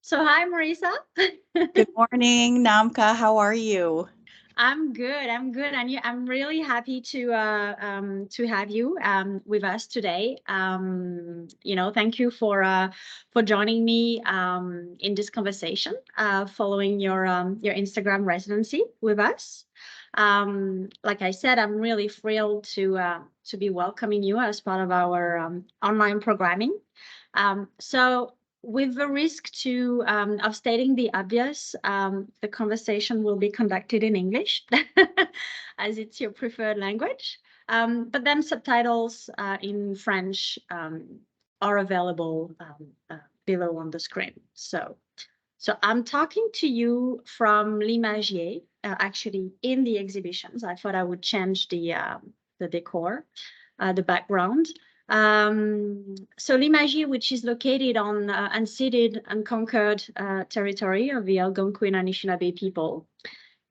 So hi, Marisa. Good morning, Namka. How are you? I'm good. I'm good, and I'm really happy to have you with us today. Thank you for joining me in this conversation, following your Instagram residency with us. Like I said, I'm really thrilled to be welcoming you as part of our online programming. So with the risk of stating the obvious, the conversation will be conducted in English, as it's your preferred language. But then subtitles in French are available below on the screen. So I'm talking to you from L'Imagier, actually in the exhibitions. I thought I would change the decor, the background. So L'Imagier, which is located on unceded, unconquered territory of the Algonquin Anishinaabe people.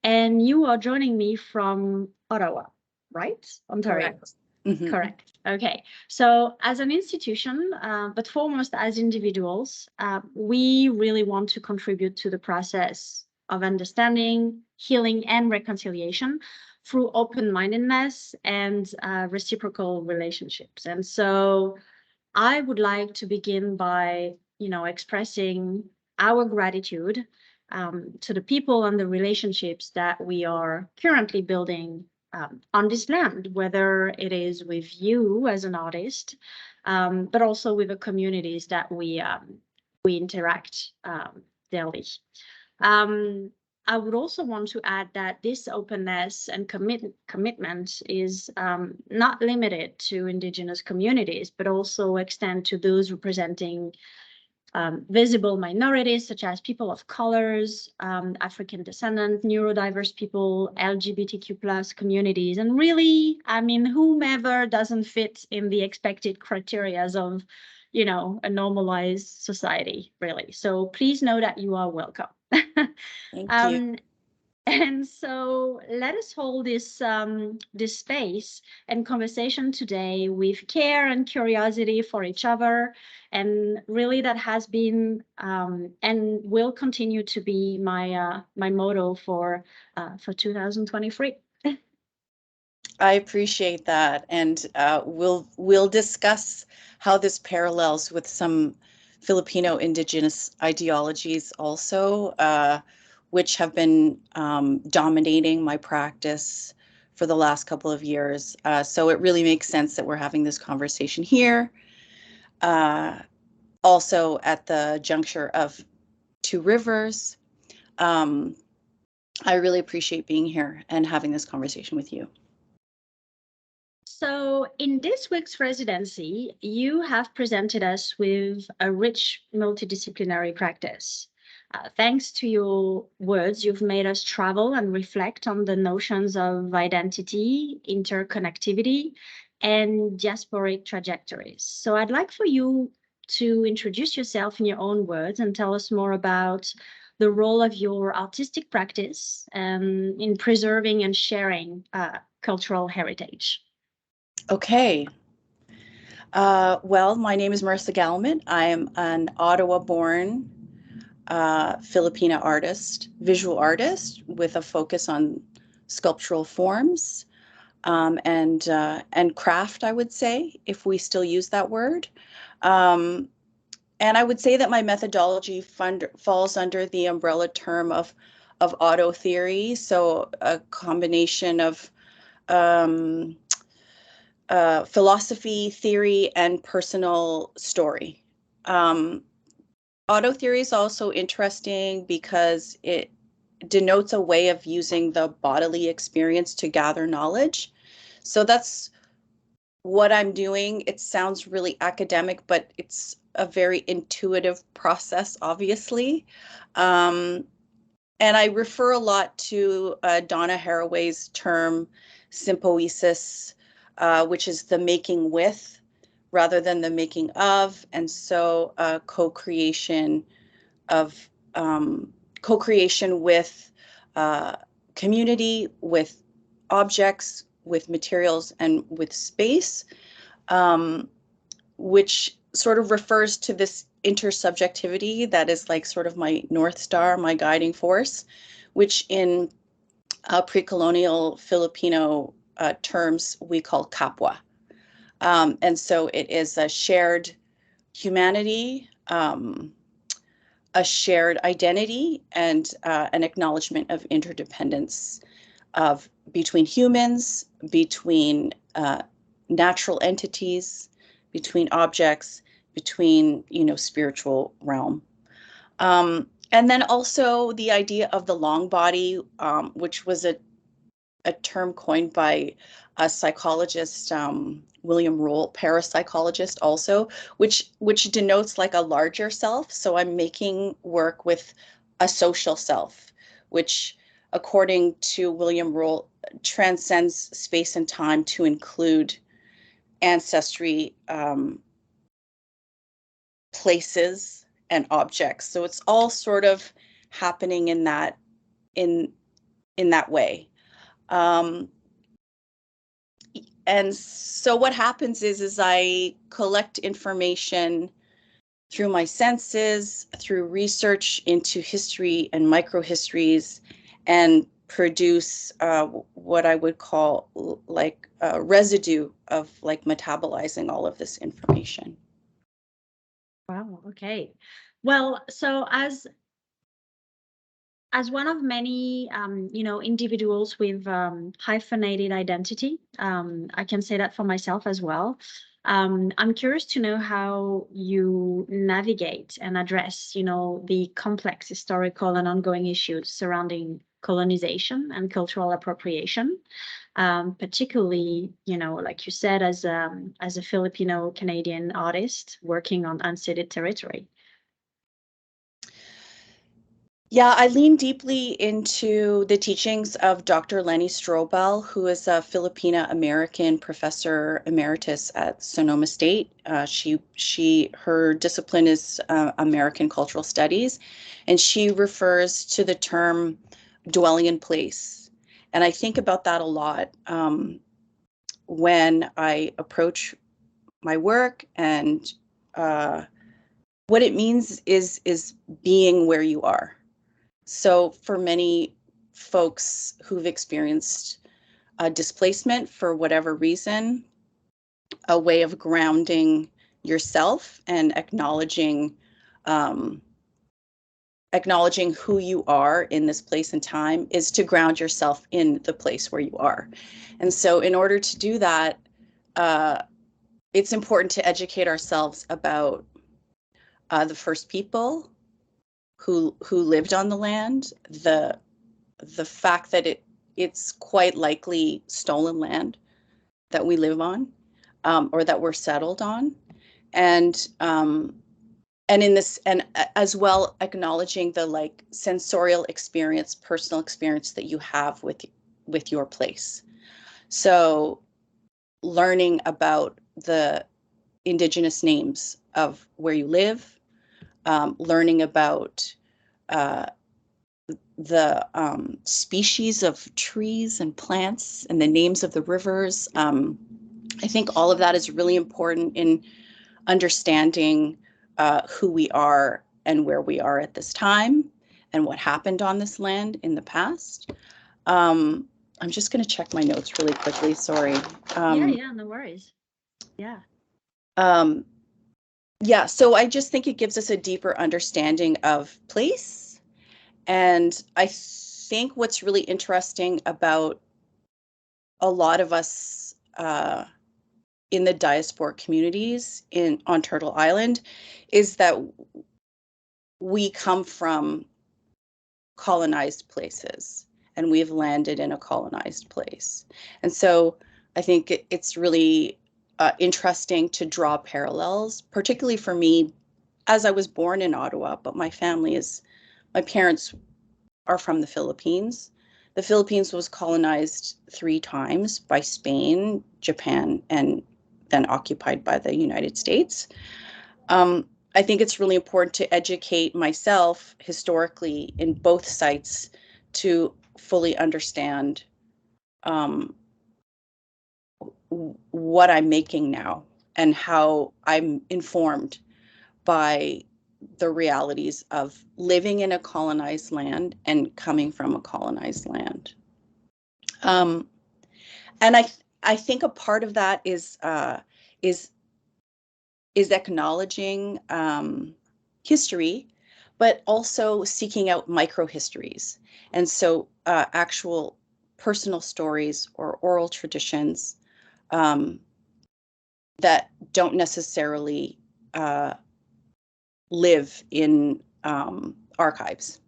And you are joining me from Ottawa, right? Ontario. Correct. Mhm. Correct. Okay. So, as an institution, but foremost as individuals, we really want to contribute to the process of understanding, healing, and reconciliation through open-mindedness and reciprocal relationships. And so, I would like to begin by, expressing our gratitude to the people and the relationships that we are currently building on this land, whether it is with you as an artist, but also with the communities that we interact daily. Um, I would also want to add that this openness and commitment is not limited to Indigenous communities, but also extend to those representing visible minorities such as people of colors, African descendant, neurodiverse people, LGBTQ plus communities, and really, I mean, whomever doesn't fit in the expected criteria of, a normalized society, really. So please know that you are welcome. Thank you. um, and so let us hold this space and conversation today with care and curiosity for each other. And really that has been and will continue to be my motto for 2023. I appreciate that, and we'll discuss how this parallels with some Filipino Indigenous ideologies also, which have been dominating my practice for the last couple of years. So it really makes sense that we're having this conversation here. Also at the juncture of two rivers. Um, I really appreciate being here and having this conversation with you. So in this week's residency, you have presented us with a rich multidisciplinary practice. Thanks to your words, you've made us travel and reflect on the notions of identity, interconnectivity, and diasporic trajectories. So I'd like for you to introduce yourself in your own words and tell us more about the role of your artistic practice in preserving and sharing cultural heritage. Okay. Well, my name is Marisa Gallemit. I am an Ottawa-born Filipina artist, visual artist with a focus on sculptural forms and craft, I would say, if we still use that word. Um, and I would say that my methodology falls under the umbrella term of auto theory, so a combination of um, philosophy, theory, and personal story. Um, Auto theory is also interesting because it denotes a way of using the bodily experience to gather knowledge. So that's what I'm doing. It sounds really academic, but it's a very intuitive process, obviously. Um, and I refer a lot to Donna Haraway's term sympoesis, which is the making with rather than the making of. And so co-creation of co-creation with uh, community, with objects, with materials, and with space, um, which sort of refers to this intersubjectivity that is like sort of my North Star, my guiding force, which in pre-colonial Filipino terms we call kapwa. And so it is a shared humanity, a shared identity, and an acknowledgement of interdependence of between humans, between natural entities, between objects, between, you know, spiritual realm. And then also the idea of the long body, which was a term coined by a psychologist, William Roll, parapsychologist also, which denotes like a larger self. So I'm making work with a social self, which according to William Roll transcends space and time to include ancestry, places and objects. So it's all sort of happening in that way. And so what happens is I collect information through my senses, through research into history and microhistories, and produce what I would call like a residue of like metabolizing all of this information. Wow. Okay. Well, so as one of many, individuals with hyphenated identity, I can say that for myself as well. I'm curious to know how you navigate and address, the complex historical and ongoing issues surrounding colonization and cultural appropriation, particularly, like you said, as a Filipino Canadian artist working on unceded territory. Yeah, I lean deeply into the teachings of Dr. Lenny Strobel, who is a Filipina American professor emeritus at Sonoma State. Her discipline is American Cultural Studies, and she refers to the term dwelling in place. And I think about that a lot when I approach my work, and what it means is being where you are. So for many folks who've experienced displacement for whatever reason, a way of grounding yourself and um, acknowledging who you are in this place and time is to ground yourself in the place where you are. And so in order to do that, it's important to educate ourselves about the first people who lived on the land, the fact that it's quite likely stolen land that we live on, or that we're settled on, and in this, and as well acknowledging the like sensorial experience, personal experience that you have with your place. So learning about the indigenous names of where you live, learning about the species of trees and plants and the names of the rivers. I think all of that is really important in understanding who we are and where we are at this time and what happened on this land in the past. I'm just going to check my notes really quickly. Sorry. Yeah, no worries. Yeah. Yeah, so I just think it gives us a deeper understanding of place. And I think what's really interesting about a lot of us in the diasporic communities on Turtle Island is that we come from colonized places and we've landed in a colonized place. And so I think it's really interesting to draw parallels, particularly for me, as I was born in Ottawa, but my parents are from the Philippines. The Philippines was colonized 3 times by Spain, Japan, and then occupied by the United States. I think it's really important to educate myself historically in both sites to fully understand what I'm making now and how I'm informed by the realities of living in a colonized land and coming from a colonized land. Um, and I think a part of that is acknowledging history, but also seeking out microhistories. And so actual personal stories or oral traditions that don't necessarily live in archives.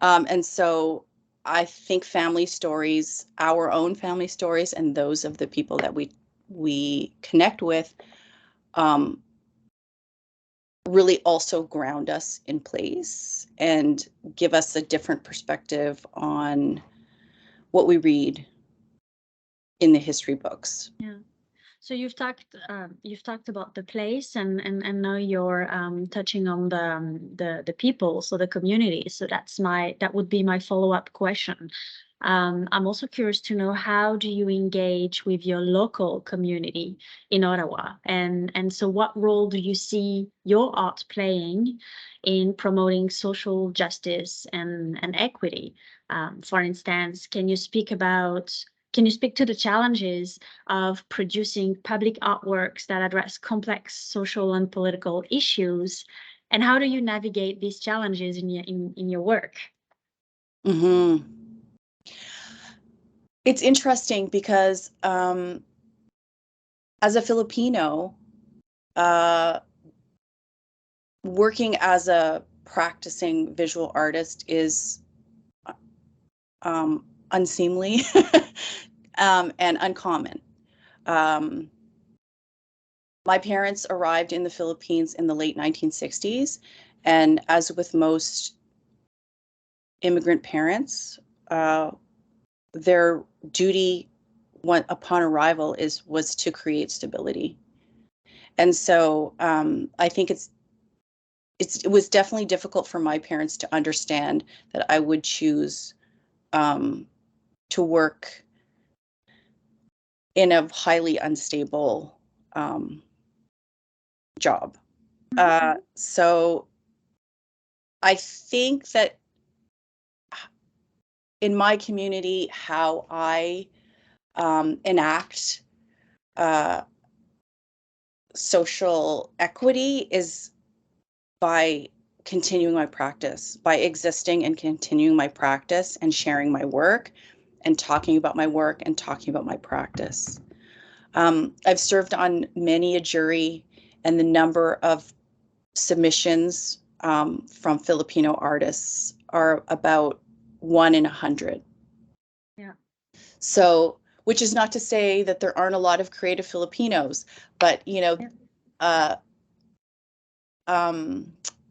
And so I think family stories, our own family stories, and those of the people that we connect with, really also ground us in place and give us a different perspective on what we read in the history books. Yeah. So you've talked about the place, and now you're touching on the people, so the community. So that would be my follow-up question. I'm also curious to know, how do you engage with your local community in Ottawa, and so what role do you see your art playing in promoting social justice and equity? For instance, can you speak to the challenges of producing public artworks that address complex social and political issues? And how do you navigate these challenges in your work? Mm-hmm. It's interesting because as a Filipino, working as a practicing visual artist is unseemly and uncommon. My parents arrived in the Philippines in the late 1960s, and as with most immigrant parents, their duty upon arrival was to create stability. And so I think it was definitely difficult for my parents to understand that I would choose to work in a highly unstable job. So I think that in my community, how I enact social equity is by continuing my practice, by existing and continuing my practice and sharing my work and talking about my work and talking about my practice. I've served on many a jury, and the number of submissions from Filipino artists are about 1 in 100. Yeah. So, which is not to say that there aren't a lot of creative Filipinos, but yeah.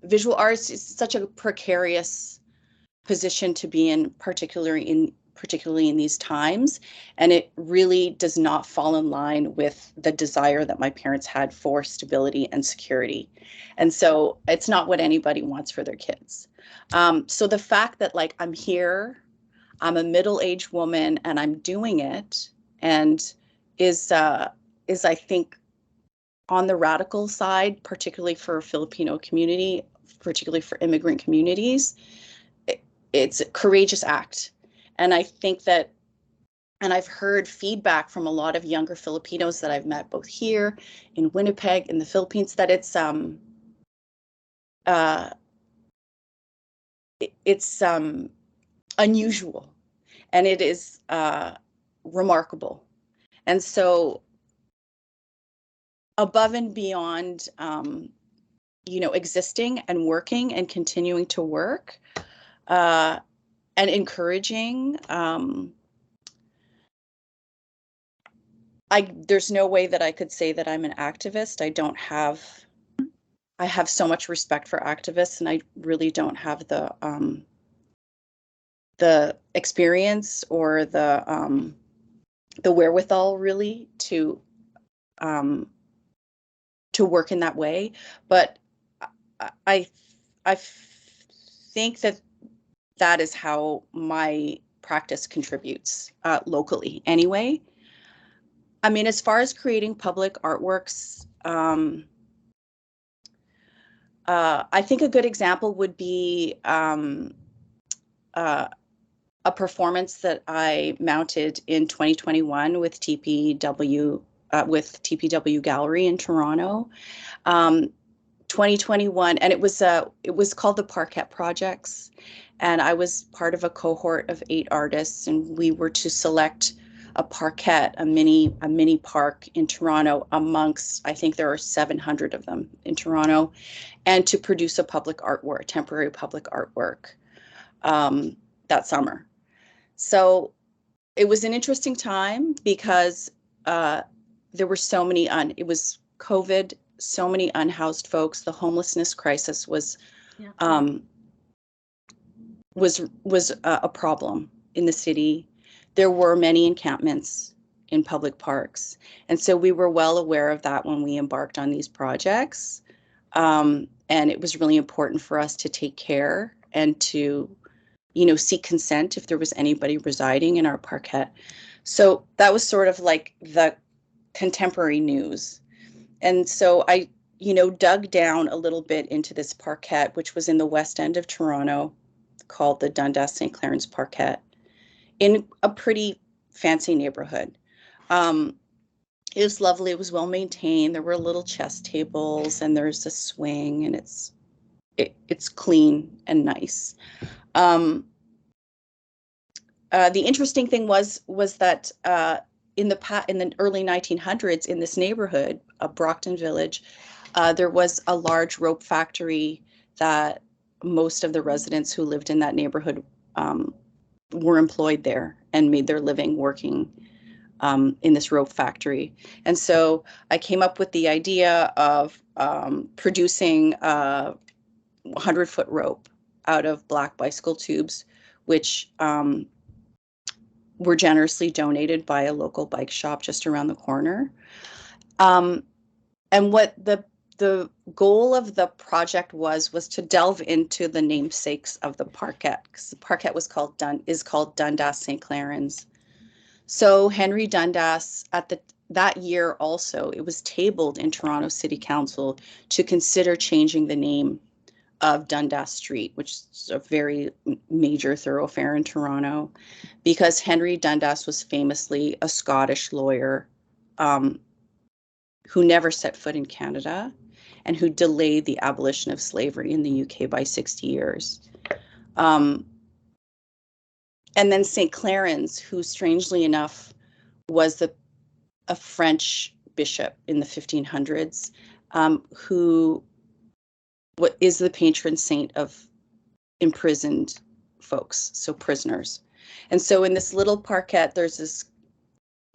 Visual arts is such a precarious position to be in, particularly in these times, and it really does not fall in line with the desire that my parents had for stability and security. And so it's not what anybody wants for their kids. So the fact that like I'm here, I'm a middle-aged woman and I'm doing it, and is I think on the radical side, particularly for Filipino community, particularly for immigrant communities. It's a courageous act. And I think that, and I've heard feedback from a lot of younger Filipinos that I've met both here in Winnipeg, in the Philippines, that it's unusual, and it is remarkable. And so above and beyond existing and working and continuing to work and encouraging, there's no way that I could say that I'm an activist. I have so much respect for activists, and I really don't have the experience or the wherewithal really to work in that way. But I think that is how my practice contributes locally anyway. I mean, as far as creating public artworks, I think a good example would be a performance that I mounted in 2021 with TPW Gallery in Toronto. 2021, and it was called the Parquet Projects, and I was part of a cohort of 8 artists, and we were to select a parquet, a mini park in Toronto amongst, I think there are 700 of them in Toronto, and to produce a public artwork, temporary public artwork that summer. So it was an interesting time because there were so many it was COVID, so many unhoused folks. The homelessness crisis was a problem in the city. There were many encampments in public parks, and so we were well aware of that when we embarked on these projects. And it was really important for us to take care and to, seek consent if there was anybody residing in our parquet. So that was sort of like the contemporary news. And so I, dug down a little bit into this parquet, which was in the west end of Toronto, called the Dundas St. Clairens Parquet, in a pretty fancy neighborhood. It was lovely. It was well maintained. There were little chess tables, and there's a swing, and it's clean and nice. The interesting thing was that in the early 1900s, in this neighborhood, Brockton Village, there was a large rope factory that most of the residents who lived in that neighborhood were employed there and made their living working in this rope factory. And so I came up with the idea of producing a 100-foot rope out of black bicycle tubes, which were generously donated by a local bike shop just around the corner. And what the goal of the project was to delve into the namesakes of the parquet, because the parquet is called Dundas St. Clairens. So Henry Dundas, that year also, it was tabled in Toronto City Council to consider changing the name of Dundas Street, which is a very major thoroughfare in Toronto, because Henry Dundas was famously a Scottish lawyer who never set foot in Canada and who delayed the abolition of slavery in the UK by 60 years. And then St. Clairens, who strangely enough was a French bishop in the 1500s, who is the patron saint of imprisoned folks, so prisoners. And so in this little parquet, there's this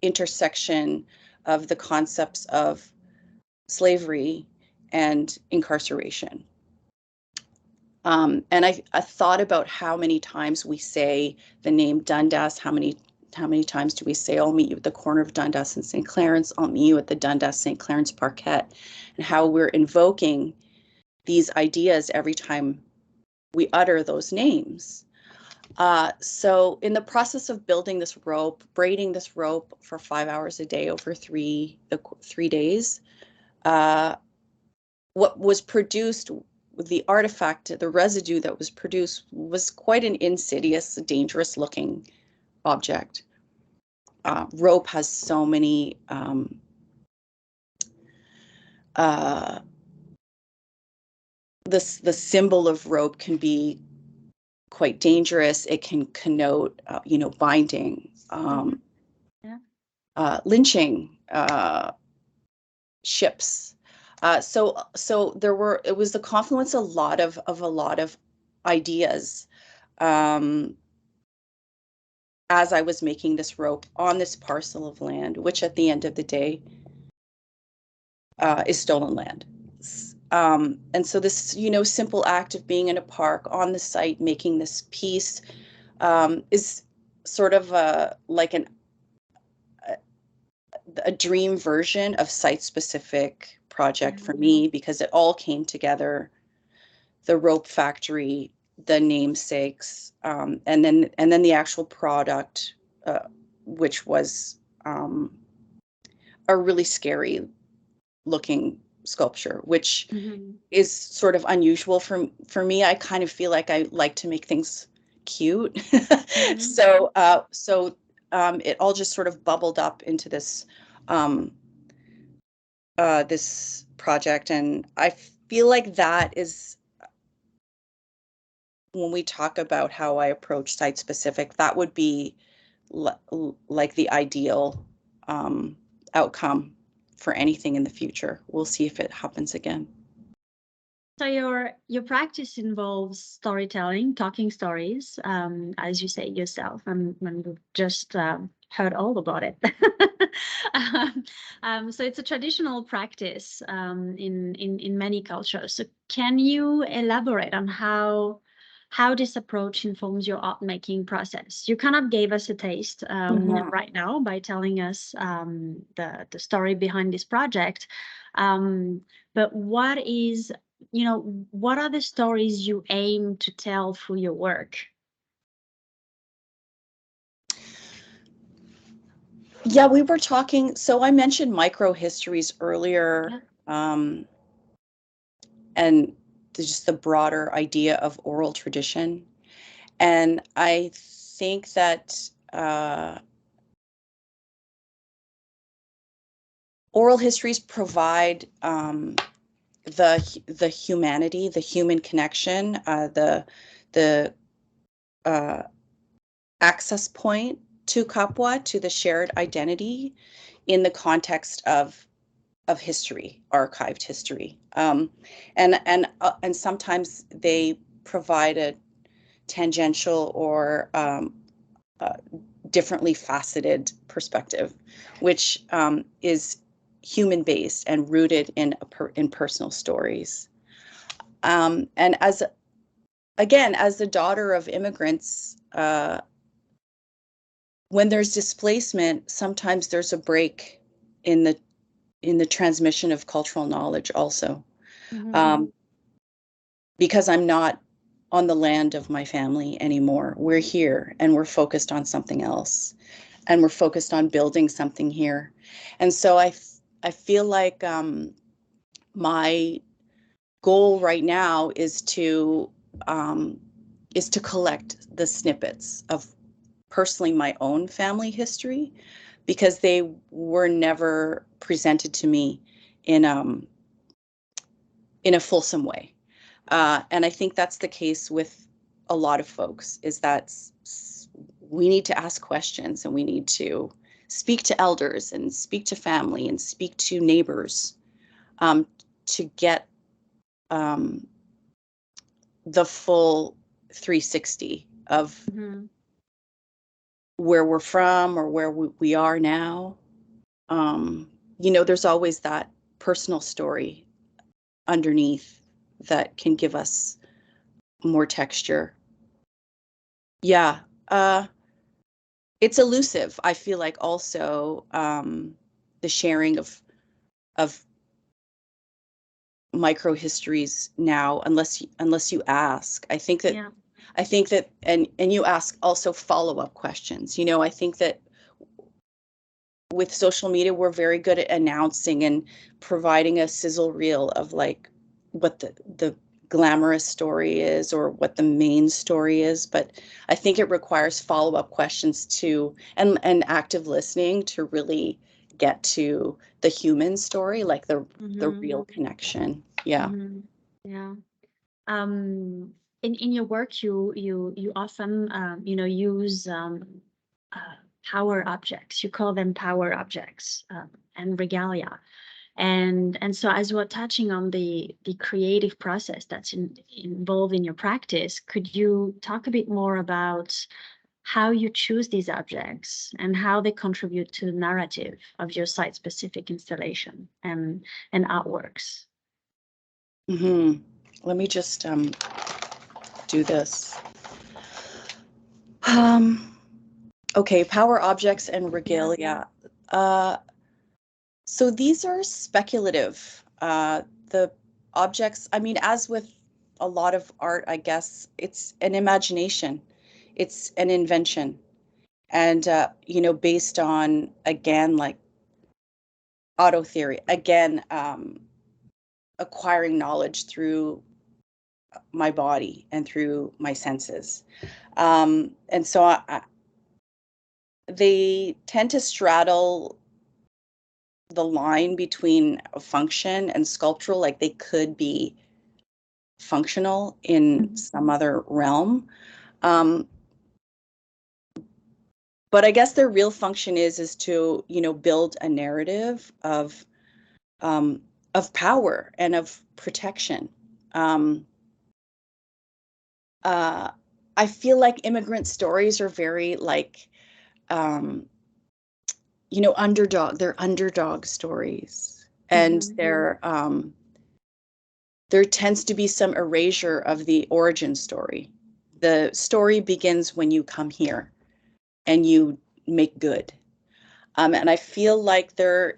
intersection of the concepts of slavery and incarceration. And I thought about how many times we say the name Dundas, how many times do we say, I'll meet you at the corner of Dundas and St. Clairens, I'll meet you at the Dundas St. Clairens Parquet, and how we're invoking these ideas every time we utter those names. So in the process of building this rope, braiding this rope for 5 hours a day over 3 days, what was produced, the artifact, the residue that was produced, was quite an insidious, dangerous looking object. Rope has so many the symbol of rope can be quite dangerous. It can connote, binding, lynching, ships. So it was the confluence of a lot of ideas as I was making this rope on this parcel of land, which at the end of the day is stolen land. And so this, simple act of being in a park on the site, making this piece is sort of like a dream version of site-specific project for me, because it all came together: the rope factory, the namesakes, and then the actual product, which was a really scary looking sculpture, which Mm-hmm. is sort of unusual for me. I kind of feel like I like to make things cute. Mm-hmm. So it all just sort of bubbled up into um, this project, and I feel like that is when we talk about how I approach site specific, that would be like the ideal outcome for anything in the future. We'll see if it happens again. So your practice involves storytelling, talking stories, as you say yourself, and we've just heard all about it. So it's a traditional practice in many cultures. So can you elaborate on how this approach informs your art making process? You kind of gave us a taste right now by telling us the story behind this project. But what are the stories you aim to tell through your work? Yeah, we were talking, so I mentioned micro histories earlier, and just the broader idea of oral tradition. And I think that oral histories provide the humanity, the human connection, the uh, access point to Kapwa, to the shared identity in the context of history, archived history, and sometimes they provide a tangential or differently faceted perspective, which is human based and rooted in personal stories. And as the daughter of immigrants, when there's displacement, sometimes there's a break in the transmission of cultural knowledge also. Um, because I'm not on the land of my family anymore. We're here and we're focused on something else, and we're focused on building something here. And so I feel like my goal right now is to collect the snippets of personally my own family history, because they were never presented to me in in a fulsome way. And I think that's the case with a lot of folks, is that we need to ask questions, and we need to speak to elders and speak to family and speak to neighbors, to get um, the full 360 of where we're from or where we are now. There's always that personal story underneath that can give us more texture. Yeah. It's elusive. I feel like also the sharing of micro histories now, unless you ask. I think that and you ask also follow-up questions. I think that with social media, we're very good at announcing and providing a sizzle reel of like what the glamorous story is or what the main story is. But I think it requires follow-up questions too, and active listening to really get to the human story, like the real connection. Yeah. Yeah. In your work, you often use uh, power objects. You call them power objects and regalia. And so as we're touching on the creative process that's involved in your practice, could you talk a bit more about how you choose these objects and how they contribute to the narrative of your site-specific installation and artworks? Let me just do this. Okay, power objects and regalia. So these are speculative. The objects, I mean, as with a lot of art, I guess, it's an imagination. It's an invention. And, based on, again, like auto theory, again, acquiring knowledge through my body and through my senses. And so they tend to straddle the line between function and sculptural, like they could be functional in some other realm. But I guess their real function is to, build a narrative of power and of protection. I feel like immigrant stories are very like, underdog. They're underdog stories, and there tends to be some erasure of the origin story. The story begins when you come here and you make good. And I feel like there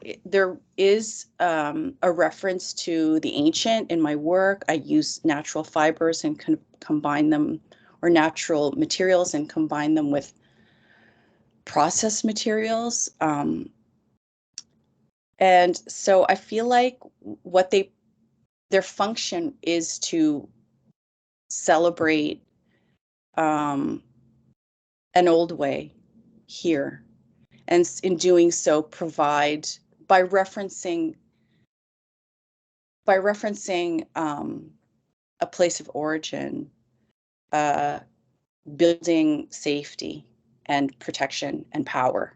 is a reference to the ancient in my work. I use natural fibers and combine them, or natural materials, and combine them with processed materials. And so I feel like their function is to celebrate an old way here, and in doing so provide by referencing a place of origin, building safety and protection and power.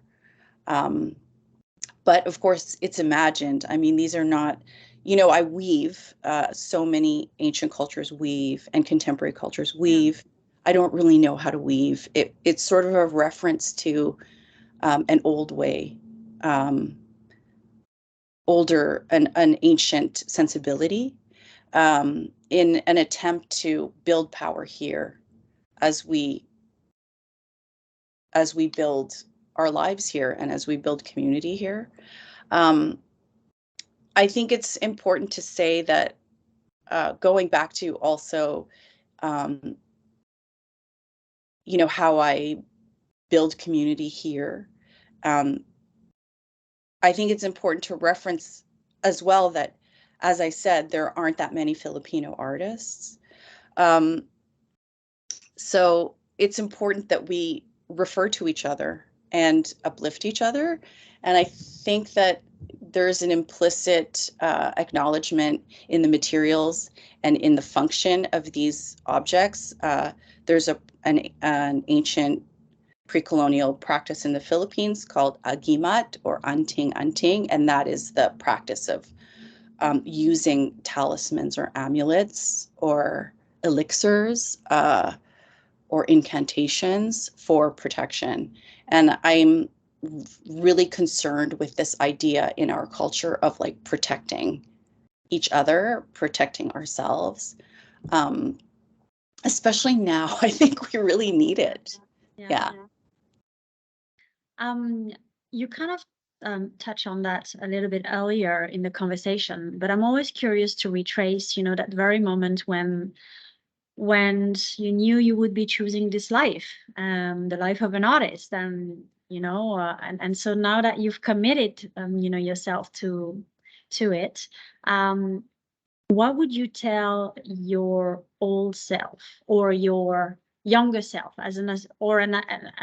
But of course, it's imagined. I mean, these are not, I weave, so many ancient cultures weave and contemporary cultures weave. Yeah. I don't really know how to weave. It's sort of a reference to an old way, an ancient sensibility, in an attempt to build power here as we build our lives here and as we build community here. I think it's important to say that, going back to also, how I build community here, I think it's important to reference as well that, as I said, there aren't that many Filipino artists. So it's important that we refer to each other and uplift each other. And I think that there's an implicit acknowledgement in the materials and in the function of these objects. There's an ancient pre-colonial practice in the Philippines called agimat, or anting, and that is the practice of using talismans or amulets or elixirs or incantations for protection. And I'm really concerned with this idea in our culture of like protecting each other, protecting ourselves. Especially now, I think we really need it. Yeah. You kind of touch on that a little bit earlier in the conversation, but I'm always curious to retrace, that very moment when you knew you would be choosing this life, the life of an artist, and and so now that you've committed, yourself to it, what would you tell your old self or your younger self as an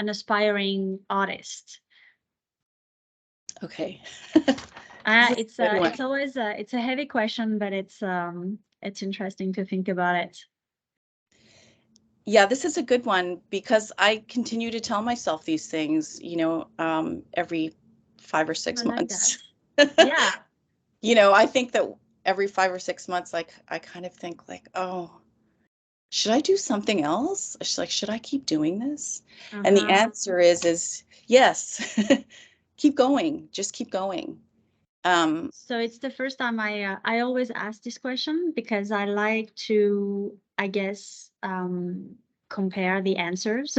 aspiring artist? Okay. It's always it's a heavy question, but it's interesting to think about it. Yeah, this is a good one because I continue to tell myself these things, every 5 or 6 months. Yeah. I think that every 5 or 6 months, like I kind of think like, oh, should I do something else? Should I keep doing this? And the answer is yes. Keep going. Just keep going. So it's the first time I always ask this question because I like to, I guess, compare the answers.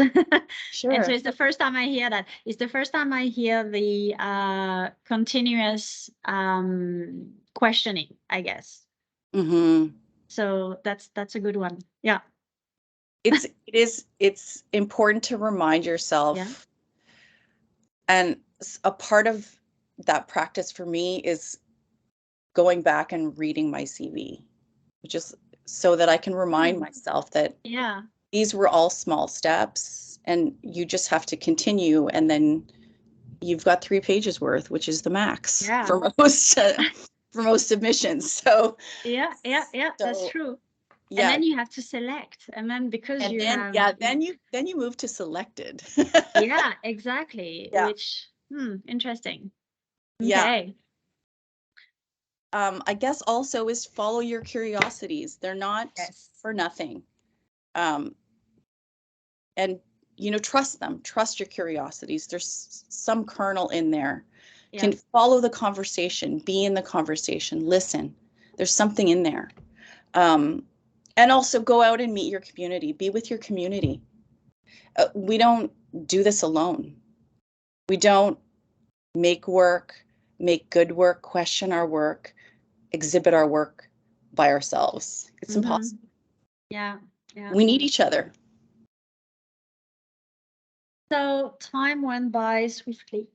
Sure. And so it's the first time I hear that. It's the first time I hear the continuous questioning, I guess. So that's a good one. Yeah. It's important to remind yourself. Yeah. And a part of that practice for me is going back and reading my CV, just so that I can remind myself that these were all small steps and you just have to continue, and then you've got 3 pages worth, which is the max for most submissions. So that's true. Yeah. And then you have to select, and then because then you move to selected. Yeah, exactly. Yeah. Which interesting. Yeah. Okay. I guess also is follow your curiosities. They're not for nothing. And trust them. Trust your curiosities. There's some kernel in there. Can follow the conversation, be in the conversation, listen. There's something in there. And also go out and meet your community, be with your community. We don't do this alone. We don't make good work, question our work, exhibit our work by ourselves. It's impossible. Yeah. We need each other. So time went by swiftly,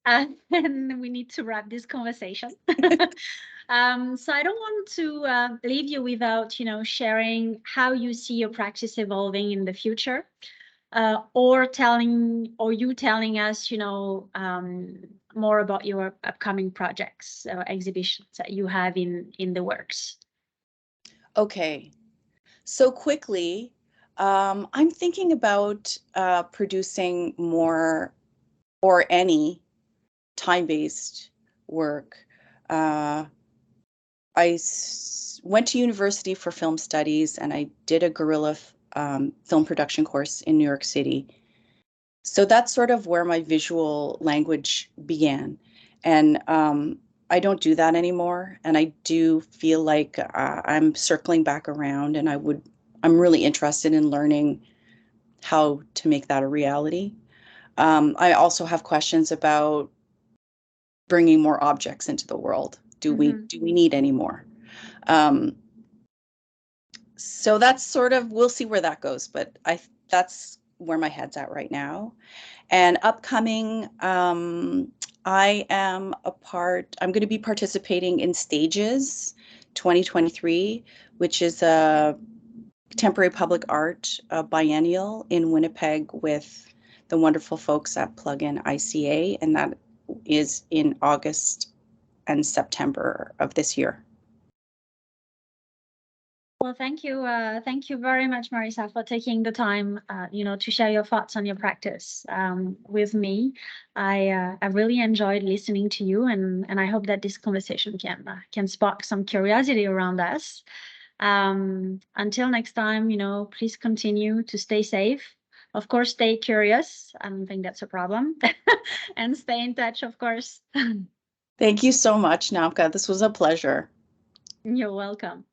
and we need to wrap this conversation. So I don't want to leave you without, sharing how you see your practice evolving in the future, or you telling us, more about your upcoming projects or exhibitions that you have in the works. Okay, so quickly, I'm thinking about producing more or any time-based work. I went to university for film studies, and I did a guerrilla film production course in New York City. So that's sort of where my visual language began. And I don't do that anymore. And I do feel like I'm circling back around, and I'm really interested in learning how to make that a reality. I also have questions about bringing more objects into the world. Do we need any more? So that's sort of, we'll see where that goes, but that's where my head's at right now. And upcoming, I'm going to be participating in Stages 2023, which is a temporary public art biennial in Winnipeg with the wonderful folks at Plug-in ICA, and that is in August and September of this year. Well, thank you. Thank you very much, Marisa, for taking the time, to share your thoughts on your practice with me. I really enjoyed listening to you, and I hope that this conversation can spark some curiosity around us. Until next time, please continue to stay safe. Of course, stay curious. I don't think that's a problem. And stay in touch, of course. Thank you so much, Naamka. This was a pleasure. You're welcome.